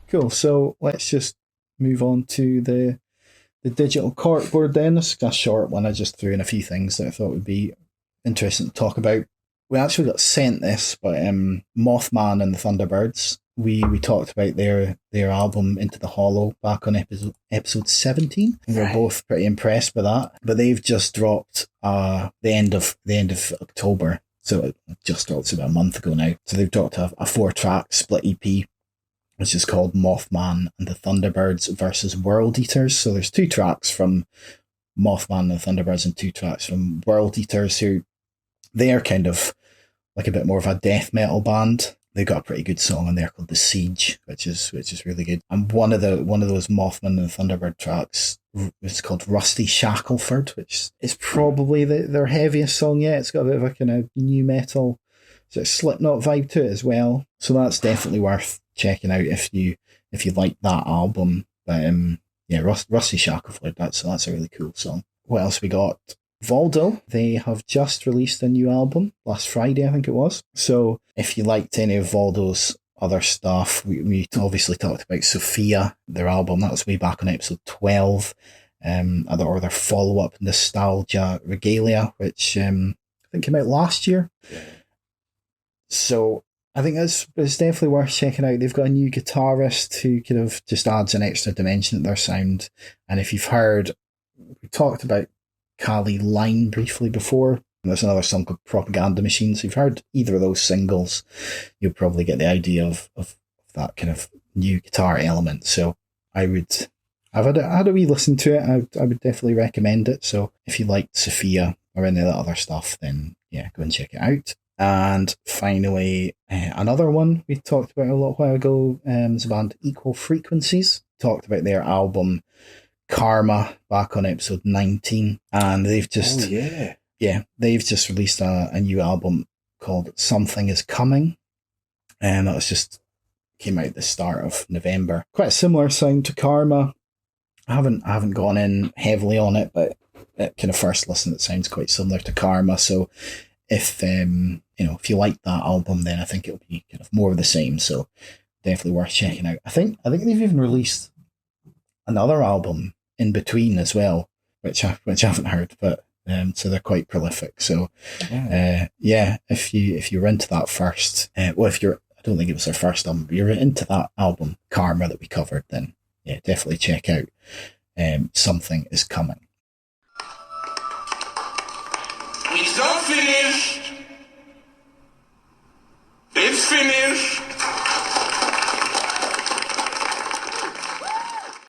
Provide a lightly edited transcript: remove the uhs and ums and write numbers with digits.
Cool. So let's just move on to the digital corkboard then. This is a short one. I just threw in a few things that I thought would be interesting to talk about. We actually got sent this, but Mothman and the Thunderbirds. We talked about their album Into the Hollow back on episode 17. We were both pretty impressed with that. But they've just dropped the end of October. So it just dropped about a month ago now. So they've dropped a 4-track split EP, which is called Mothman and the Thunderbirds versus World Eaters. So there's 2 tracks from Mothman and the Thunderbirds and 2 tracks from World Eaters, who they are kind of like a bit more of a death metal band. They've got a pretty good song on there called The Siege, which is really good. And one of those Mothman and the Thunderbird tracks is called Rusty Shackleford, which is probably their heaviest song yet. It's got a bit of a kind of new metal sort of Slipknot vibe to it as well. So that's definitely worth checking out if you like that album. But yeah, Rusty Shackleford, that's a really cool song. What else we got? VOLDO, they have just released a new album last Friday, I think it was. So if you liked any of VOLDO's other stuff, we obviously talked about Sophia, their album. That was way back on episode 12. Or their follow-up, Nostalgia Regalia, which I think came out last year. So I think it's definitely worth checking out. They've got a new guitarist who kind of just adds an extra dimension to their sound. And if you've heard, we talked about Kali Line briefly before. There's another song called Propaganda Machine. So if you've heard either of those singles, you'll probably get the idea of that kind of new guitar element. So I've had a wee listen to it. I would definitely recommend it. So if you liked Sophia or any of that other stuff, then yeah, go and check it out. And finally, another one we talked about a little while ago is the band Equal Frequencies. Talked about their album Karma back on episode 19, and they've just they've just released a new album called Something Is Coming, and that was just came out at the start of November. Quite a similar sound to Karma. I haven't gone in heavily on it, but at kind of first listen it sounds quite similar to Karma. So if if you like that album, then I think it'll be kind of more of the same. So definitely worth checking out. I think they've even released another album in between as well, which I haven't heard, but so they're quite prolific. So if you're into that first, I don't think it was their first album, but you're into that album Karma that we covered, then yeah, definitely check out Something Is Coming. It's not finished. It's finished.